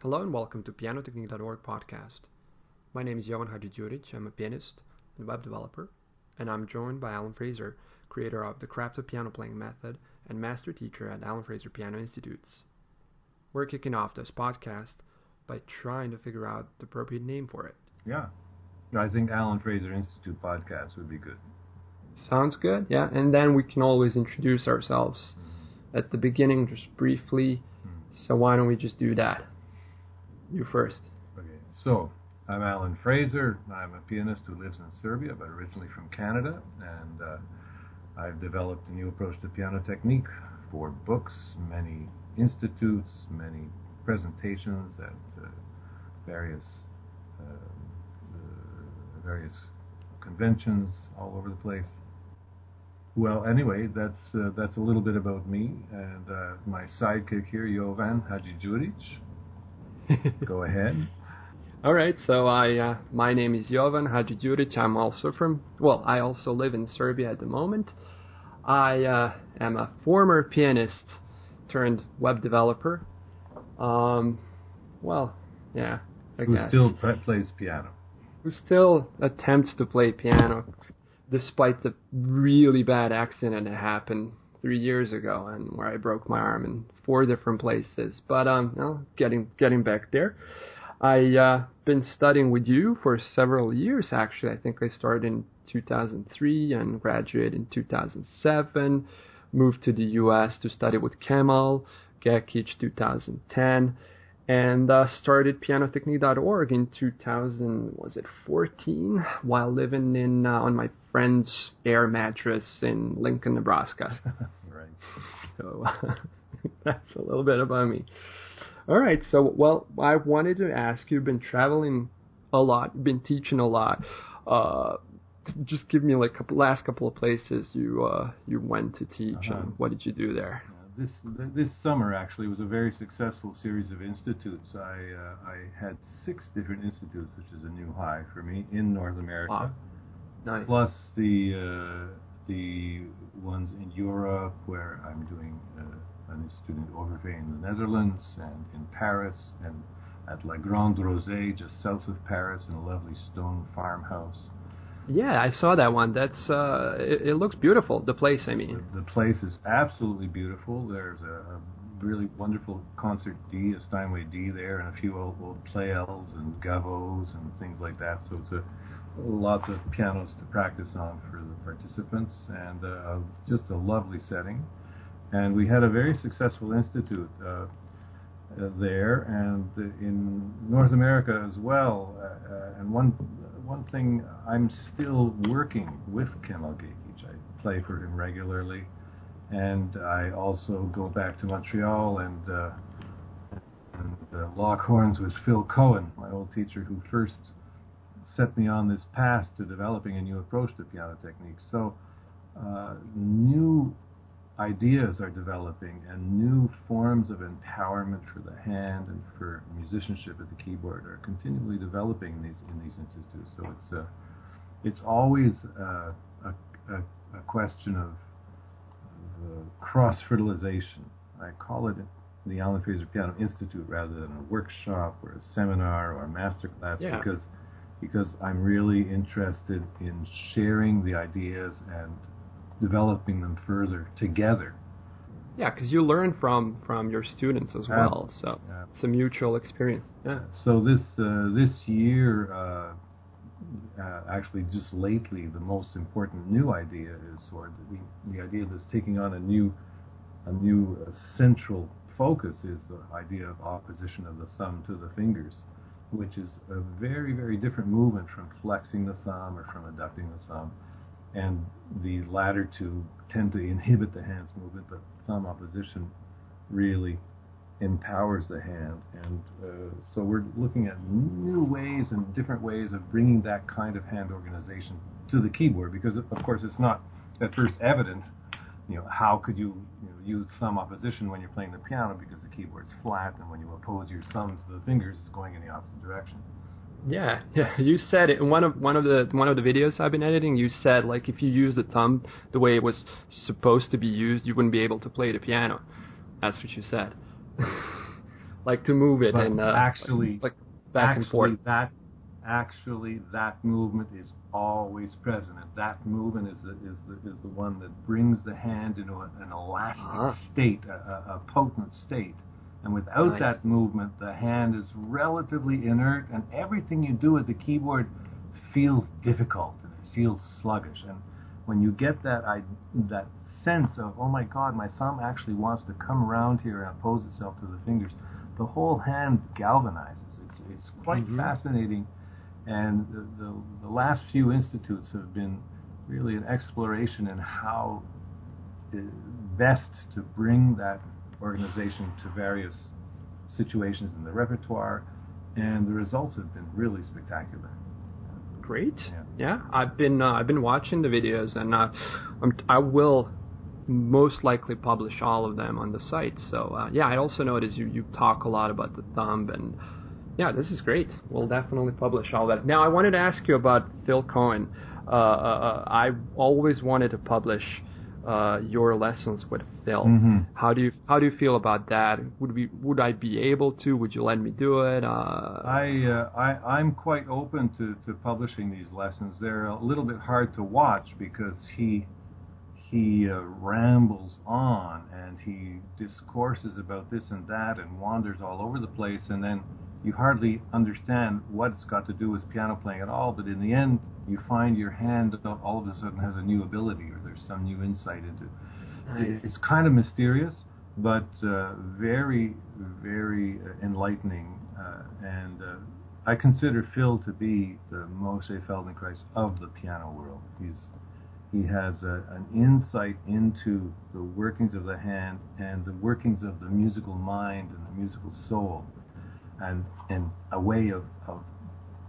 Hello and welcome to pianotechnique.org podcast. My name is Jovan Hadjiđurić. I'm a pianist and web developer, and I'm joined by Alan Fraser, creator of the Craft of Piano Playing method and master teacher at Alan Fraser Piano Institutes. We're kicking off this podcast by trying to figure out the appropriate name for it. Yeah, I think Alan Fraser Institute podcast would be good. Sounds good, yeah. And then we can always introduce ourselves at the beginning, just briefly. So why don't we just do that? You first. Okay, so I'm Alan Fraser. I'm a pianist who lives in Serbia, but originally from Canada, and I've developed a new approach to piano technique for books, many institutes, many presentations at various conventions all over the place. Well, anyway, that's a little bit about me, and my sidekick here, Jovan Hadjiđurić. Go ahead. All right, so my name is Jovan Hadjiđurić. I also live in Serbia at the moment. I am a former pianist turned web developer. I guess. Who still plays piano. Who still attempts to play piano, despite the really bad accident that happened 3 years ago, and where I broke my arm in 4 different places. But getting back there, I been studying with you for several years. Actually, I think I started in 2003 and graduated in 2007. Moved to the U.S. to study with Kemal Gekic 2010, and started pianotechnique.org in 2014 while living in on my friend's air mattress in Lincoln, Nebraska. Right. So that's a little bit about me. All right. So, I wanted to ask you, you've been traveling a lot, been teaching a lot. Just give me like last couple of places you went to teach, and what did you do there? This summer actually was a very successful series of institutes. I had 6 different institutes, which is a new high for me in North America. Wow. Nice. Plus the ones in Europe, where I'm doing an institute in Overveen in the Netherlands, and in Paris, and at La Grande Rosée, just south of Paris, in a lovely stone farmhouse. Yeah, I saw that one. That's it looks beautiful. The place, I mean. The place is absolutely beautiful. There's a really wonderful concert D, a Steinway D there, and a few old Pleyels and Gavos and things like that. So it's lots of pianos to practice on for the participants, and just a lovely setting. And we had a very successful institute there, and in North America as well. And one thing, I'm still working with Kemal Gekic. I play for him regularly, and I also go back to Montreal and lock horns with Phil Cohen, my old teacher, who first set me on this path to developing a new approach to piano technique. So new ideas are developing, and new forms of empowerment for the hand and for musicianship at the keyboard are continually developing in these institutes. So it's always a question of cross-fertilization. I call it the Alan Fraser Piano Institute rather than a workshop or a seminar or a master class, because I'm really interested in sharing the ideas and developing them further together. Yeah, because you learn from your students as well, so it's a mutual experience. Yeah. So this year, actually just lately, the most important new idea is, or the idea that's taking on a new central focus, is the idea of opposition of the thumb to the fingers, which is a very, very different movement from flexing the thumb or from adducting the thumb. And the latter two tend to inhibit the hand's movement, but thumb opposition really empowers the hand. And so we're looking at new ways and different ways of bringing that kind of hand organization to the keyboard, because of course it's not at first evident, how could you use thumb opposition when you're playing the piano, because the keyboard's flat, and when you oppose your thumb to the fingers, it's going in the opposite direction. Yeah. You said it in one of the videos I've been editing. You said, like, if you use the thumb the way it was supposed to be used, you wouldn't be able to play the piano. That's what you said. like to move it But and actually, like back and forth. That movement is always present, and that movement is the one that brings the hand into an elastic state, a potent state. And without that movement, the hand is relatively inert, and everything you do at the keyboard feels difficult and it feels sluggish. And when you get that sense of, oh my God, my thumb actually wants to come around here and oppose itself to the fingers, the whole hand galvanizes. It's quite fascinating. And the last few institutes have been really an exploration in how best to bring that organization to various situations in the repertoire, and the results have been really spectacular. Great. Yeah, I've been watching the videos, and I will most likely publish all of them on the site. So yeah, I also noticed you talk a lot about the thumb, and yeah, this is great. We'll definitely publish all that. Now, I wanted to ask you about Phil Cohen. I always wanted to publish your lessons with Phil. How do you feel about that? Would I be able to? Would you let me do it? I'm quite open to publishing these lessons. They're a little bit hard to watch because he rambles on and he discourses about this and that and wanders all over the place, and then you hardly understand what it's got to do with piano playing at all, but in the end you find your hand all of a sudden has a new ability, or there's some new insight into it. It's kind of mysterious, but very, very enlightening, and I consider Phil to be the Moshe Feldenkrais of the piano world. He has an insight into the workings of the hand and the workings of the musical mind and the musical soul, and a way of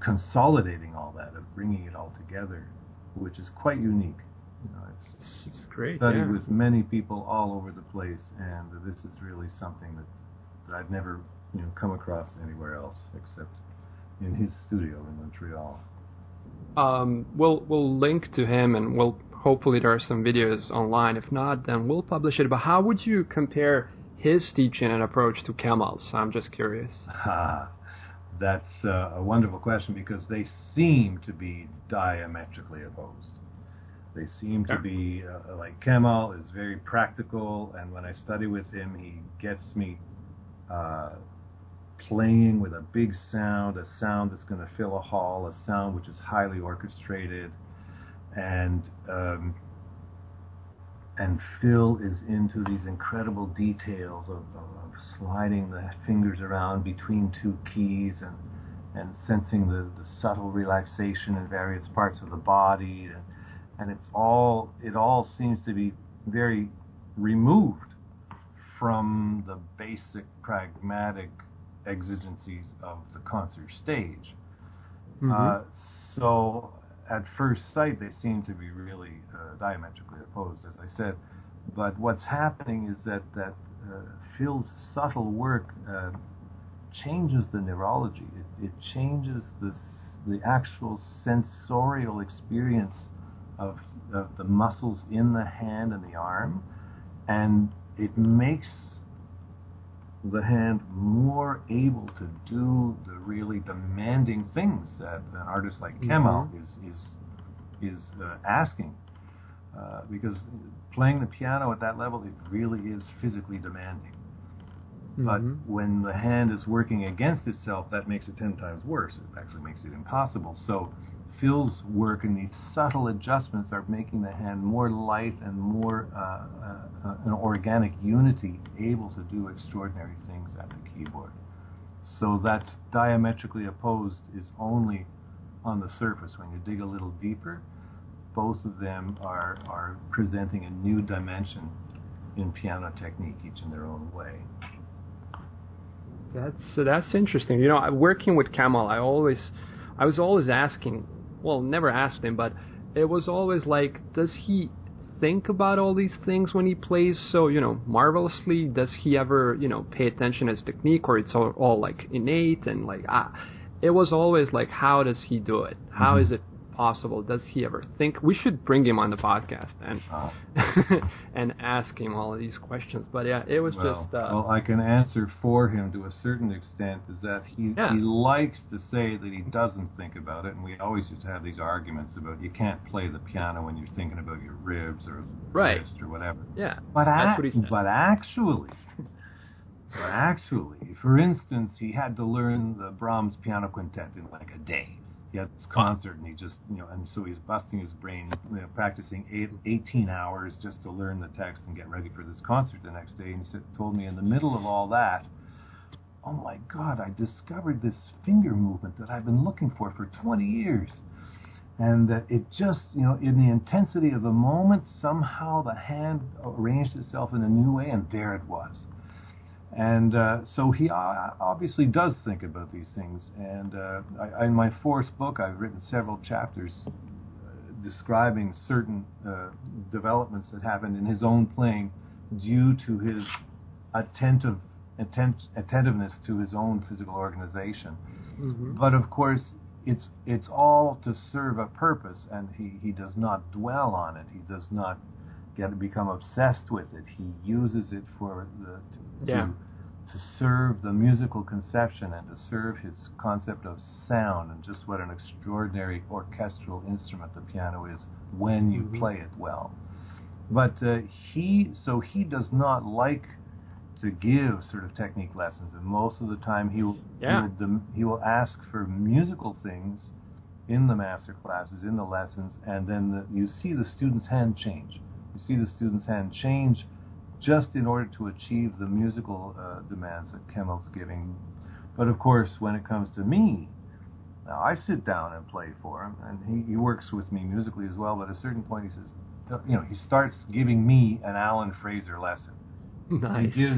consolidating all that, of bringing it all together, which is quite unique. You know, it's great. Studied with many people all over the place, and this is really something that I've never come across anywhere else except in his studio in Montreal. We'll link to him, and hopefully there are some videos online. If not, then we'll publish it. But how would you compare his teaching and approach to Kemal's? I'm just curious. That's a wonderful question, because they seem to be diametrically opposed. They seem to be, like Kemal is very practical, and when I study with him, he gets me playing with a big sound, a sound that's going to fill a hall, a sound which is highly orchestrated, and Phil is into these incredible details of sliding the fingers around between two keys and sensing the subtle relaxation in various parts of the body, and it all seems to be very removed from the basic pragmatic exigencies of the concert stage. So at first sight, they seem to be really diametrically opposed, as I said. But what's happening is that Phil's subtle work changes the neurology. It changes the actual sensorial experience of the muscles in the hand and the arm, and it makes the hand more able to do the really demanding things that an artist like Kemal is asking, because playing the piano at that level, it really is physically demanding. But when the hand is working against itself, that makes it 10 times worse. It actually makes it impossible. So Phil's work and these subtle adjustments are making the hand more light and more an organic unity, able to do extraordinary things at the keyboard. So that diametrically opposed is only on the surface. When you dig a little deeper, both of them are presenting a new dimension in piano technique, each in their own way. That's interesting. Working with Kemal, I was always asking, well, never asked him, but it was always like, does he think about all these things when he plays so, marvelously? Does he ever, pay attention to his technique, or it's all like innate? And like, it was always like, how does he do it? How is it possible? Does he ever think? We should bring him on the podcast and and ask him all of these questions. But yeah, it was well, I can answer for him to a certain extent. Is that he likes to say that he doesn't think about it, and we always used to have these arguments about you can't play the piano when you're thinking about your ribs or wrist or whatever. Yeah, but that's what he said. But actually, for instance, he had to learn the Brahms Piano Quintet in like a day. He had this concert, and he just, and so he's busting his brain, practicing 18 hours just to learn the text and get ready for this concert the next day. And he told me in the middle of all that, oh my God, I discovered this finger movement that I've been looking for 20 years. And it just, in the intensity of the moment, somehow the hand arranged itself in a new way, and there it was. And so he obviously does think about these things. And in my fourth book, I've written several chapters describing certain developments that happened in his own playing due to his attentiveness to his own physical organization. Mm-hmm. But of course, it's all to serve a purpose, and he does not dwell on it. He does not become obsessed with it. He uses it for to serve the musical conception and to serve his concept of sound, and just what an extraordinary orchestral instrument the piano is when you play it well. But he does not like to give sort of technique lessons, and most of the time he will ask for musical things in the master classes, in the lessons, and then you see the student's hand change. You see the student's hand change just in order to achieve the musical demands that Kemmel's giving. But of course, when it comes to me, now I sit down and play for him, and he works with me musically as well, but at a certain point he says, he starts giving me an Alan Fraser lesson. Nice. He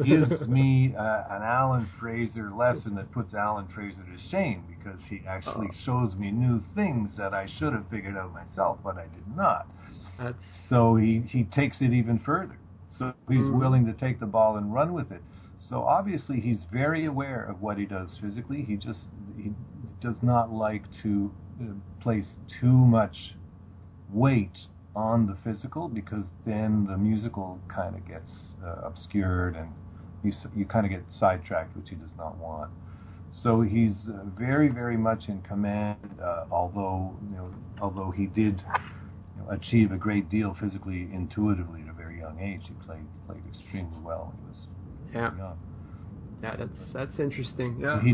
gives me an Alan Fraser lesson that puts Alan Fraser to shame, because he actually shows me new things that I should have figured out myself, but I did not. So he takes it even further. So he's willing to take the ball and run with it. So obviously he's very aware of what he does physically. He does not like to place too much weight on the physical, because then the musical kind of gets obscured, and you kind of get sidetracked, which he does not want. So he's very, very much in command, although he did achieve a great deal physically, intuitively at a very young age. He played extremely well when he was young. Yeah, that's interesting. Yeah, he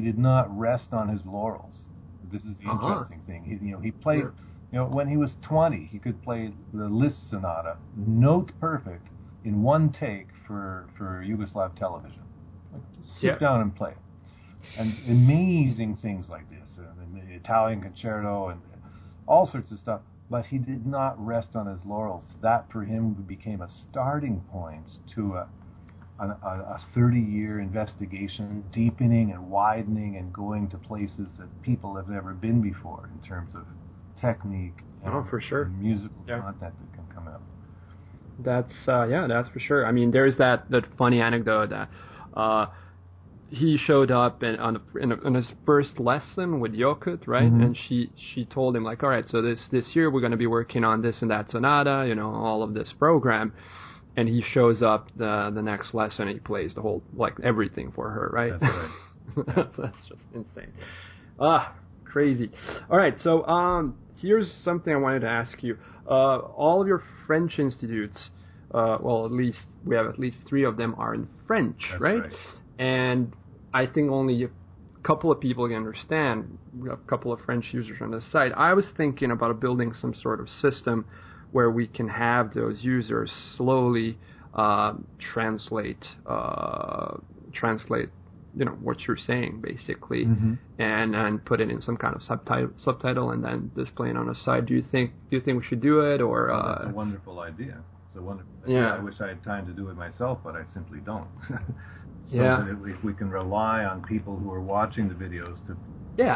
did not rest on his laurels. This is the interesting thing. He played. When he was 20, he could play the Liszt Sonata, note perfect, in one take for Yugoslav television. Sit down and play it. And amazing things like this, and the Italian Concerto, and all sorts of stuff. But he did not rest on his laurels. That, for him, became a starting point to a 30-year investigation, deepening and widening and going to places that people have never been before in terms of technique and for sure. musical content that can come out. That's for sure. I mean, there's that funny anecdote that he showed up in his first lesson with Yokut, right? Mm-hmm. And she told him, like, all right, so this year we're going to be working on this and that sonata, all of this program. And he shows up the next lesson and he plays the whole, like, everything for her, right? That's right. That's just insane. Crazy. All right, so here's something I wanted to ask you. All of your French institutes, at least we have at least 3 of them are in French, right? And I think only a couple of people can understand. We have a couple of French users on the site. I was thinking about building some sort of system where we can have those users slowly translate what you're saying, basically, and put it in some kind of subtitle and then display it on the side. Do you think we should do it, or? That's a wonderful idea. It's a wonderful idea. Yeah. I wish I had time to do it myself, but I simply don't. If we can rely on people who are watching the videos to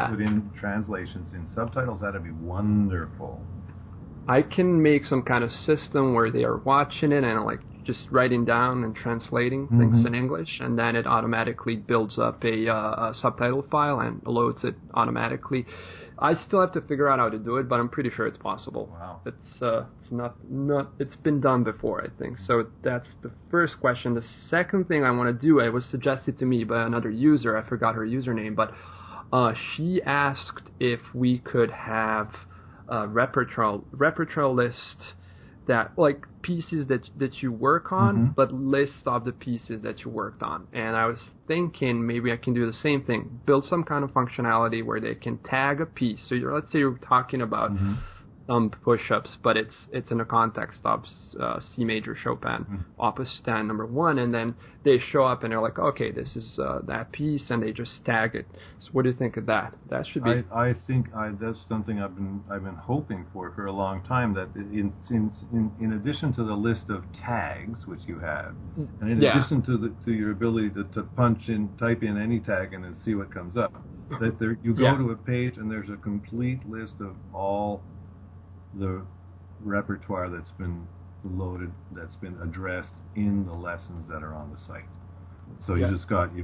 put in translations in subtitles, that'd be wonderful. I can make some kind of system where they are watching it and just writing down and translating things in English, and then it automatically builds up a subtitle file and loads it automatically. I still have to figure out how to do it, but I'm pretty sure it's possible. Wow. It's not it's been done before, I think. So that's the first question. The second thing I want to do, it was suggested to me by another user. I forgot her username, but she asked if we could have a repertoire list that, like, pieces that you work on, but list of the pieces that you worked on. And I was thinking maybe I can do the same thing, build some kind of functionality where they can tag a piece. So let's say you're talking about push-ups, but it's in the context of C major Chopin, Opus 10, number 1, and then they show up and they're like, okay, this is that piece, and they just tag it. So what do you think of that? That should be. I think that's something I've been hoping for a long time. That in addition to the list of tags which you have, and in addition to your ability to type in any tag and then see what comes up, that you go to a page and there's a complete list of all the repertoire that's been loaded, that's been addressed in the lessons that are on the site. So you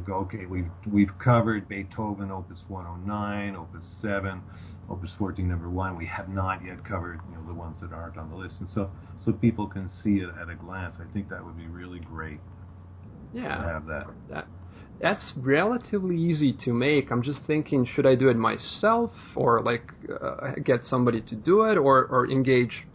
go, okay, we've covered Beethoven Opus 109, Opus 7, Opus 14 number 1. We have not yet covered the ones that aren't on the list, and so people can see it at a glance. I think that would be really great. To have that. That's relatively easy to make. I'm just thinking, should I do it myself, or get somebody to do it, or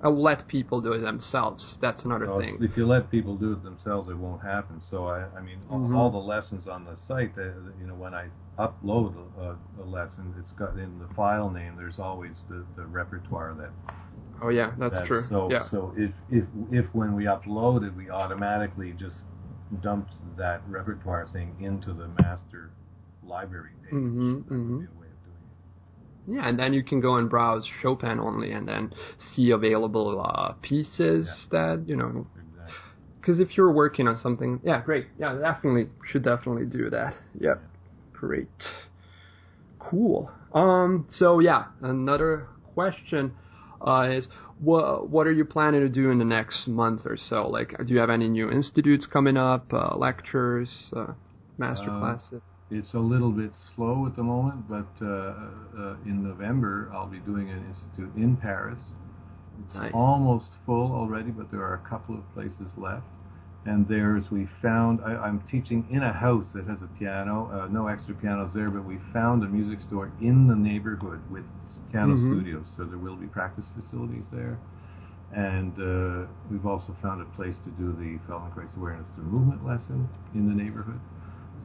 let people do it themselves? That's another thing. If you let people do it themselves, it won't happen. So I mean, all the lessons on the site, when I upload a lesson, it's got in the file name. There's always the repertoire that. Oh yeah, that's true. So if when we upload it, we automatically just dumped that repertoire thing into the master library page. That would be a way of doing it. Yeah, and then you can go and browse Chopin only, and then see available pieces that Exactly. Because if you're working on something, great. Yeah, should definitely do that. Yep, great, cool. So another question is, what are you planning to do in the next month or so? Like, do you have any new institutes coming up, lectures, master classes? It's a little bit slow at the moment, but in November I'll be doing an institute in Paris. It's almost full already, but there are a couple of places left. And we found, I'm teaching in a house that has a piano, no extra pianos there, but we found a music store in the neighborhood with piano studios, so there will be practice facilities there. And we've also found a place to do the Feldenkrais awareness through movement lesson in the neighborhood.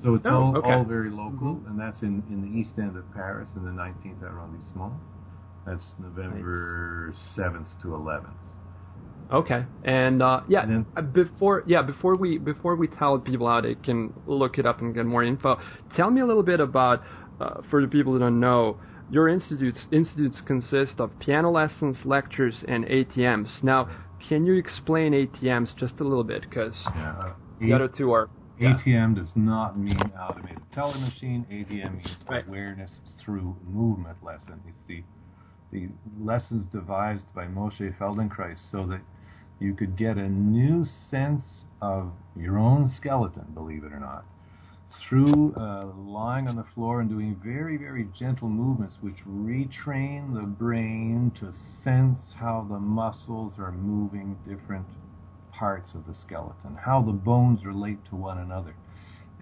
So it's all very local, and that's in the east end of Paris, in the 19th arrondissement. That's November 7th to 11th. Okay, and before we tell people how they can look it up and get more info, tell me a little bit about, for the people who don't know, your institutes consist of piano lessons, lectures, and ATMs. Now, can you explain ATMs just a little bit, because the other two are... ATM does not mean automated teller machine. ATM means awareness through movement lesson. It's the lessons devised by Moshe Feldenkrais so that you could get a new sense of your own skeleton, believe it or not, through lying on the floor and doing very, very gentle movements which retrain the brain to sense how the muscles are moving different parts of the skeleton, how the bones relate to one another.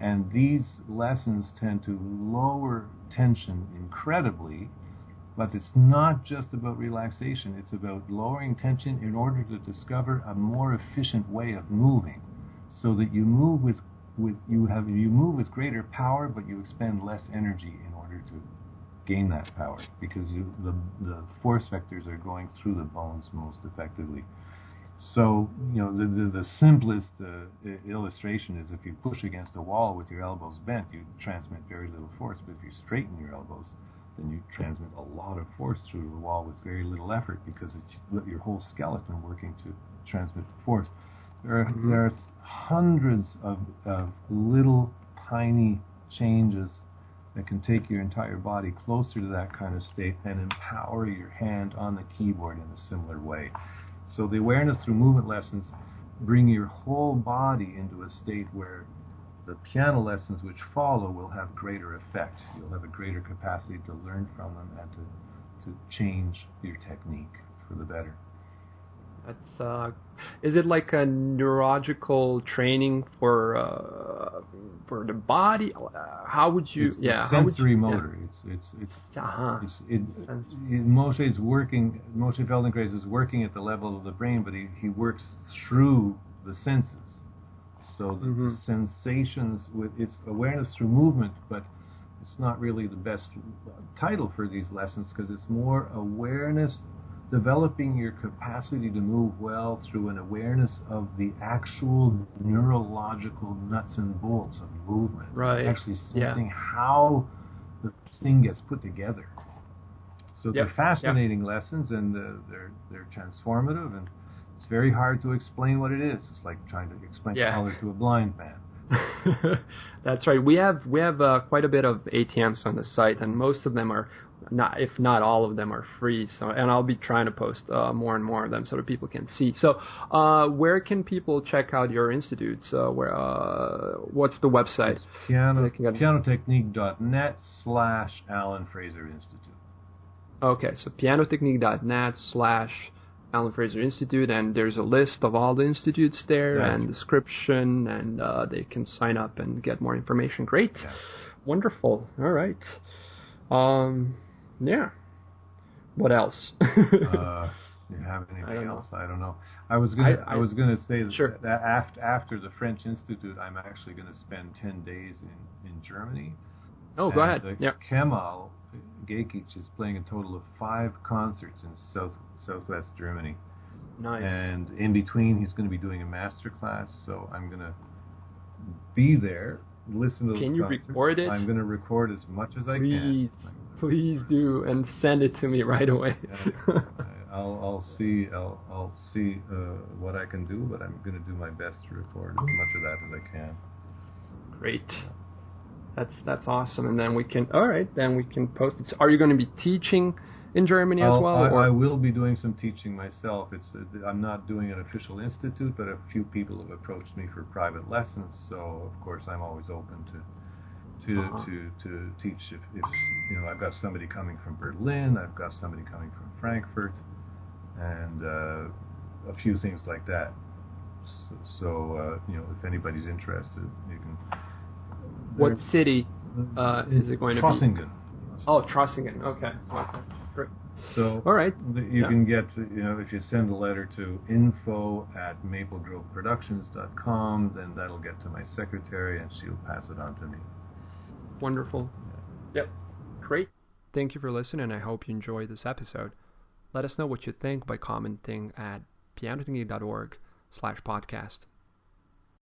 And these lessons tend to lower tension incredibly. But it's not just about relaxation. It's about lowering tension in order to discover a more efficient way of moving, so that you move you move with greater power, but you expend less energy in order to gain that power, because the force vectors are going through the bones most effectively. So the simplest illustration is, if you push against a wall with your elbows bent, you transmit very little force. But if you straighten your elbows, then you transmit a lot of force through the wall with very little effort, because it's your whole skeleton working to transmit the force. There are hundreds of little tiny changes that can take your entire body closer to that kind of state and empower your hand on the keyboard in a similar way. So the awareness through movement lessons bring your whole body into a state where the piano lessons which follow will have greater effect. You'll have a greater capacity to learn from them and to change your technique for the better. That's is it like a neurological training for the body? How would you? It's Yeah, sensory motor. Yeah. Moshe's working. Moshe Feldenkrais is working at the level of the brain, but he works through the senses. So the sensations it's awareness through movement, but it's not really the best title for these lessons because it's more awareness. Developing your capacity to move well through an awareness of the actual neurological nuts and bolts of movement. Right. Actually sensing how the thing gets put together. So they're fascinating lessons, and they're transformative, and it's very hard to explain what it is. It's like trying to explain color to a blind man. That's right. We have quite a bit of ATMs on the site, and most of them are not, if not all of them, are free. So, and I'll be trying to post more and more of them so that people can see. So, where can people check out your institutes? What's the website? It's pianotechnique.net/Alan Fraser Institute. Okay, so pianotechnique.net/Alan Fraser Institute, and there's a list of all the institutes there and description, and they can sign up and get more information. Great. Yeah. Wonderful. All right. Yeah. What else? Do you have anything else? I don't know. I was gonna say that after the French Institute, I'm actually going to spend 10 days in Germany. Oh, go ahead. Kemal Gekic is playing a total of 5 concerts in southwest Germany. Nice. And in between, he's going to be doing a master class, so I'm going to be there, listen to those concerts. Can you record it? I'm going to record as much as I can. Please do, and send it to me right away. I'll see what I can do, but I'm going to do my best to record as much of that as I can. Great. That's awesome, and then we can post it. Are you going to be teaching in Germany as well? I will be doing some teaching myself. I'm not doing an official institute, but a few people have approached me for private lessons. So of course I'm always open to teach. If I've got somebody coming from Berlin, I've got somebody coming from Frankfurt, and a few things like that. So if anybody's interested, you can. What city is it going to be? Trossingen. Oh, Trossingen. Okay. Great. So, all right. You can get, if you send a letter to info@maplegroveproductions.com, then that'll get to my secretary, and she'll pass it on to me. Wonderful. Yep. Great. Thank you for listening. I hope you enjoyed this episode. Let us know what you think by commenting at pianotechnique.org/podcast.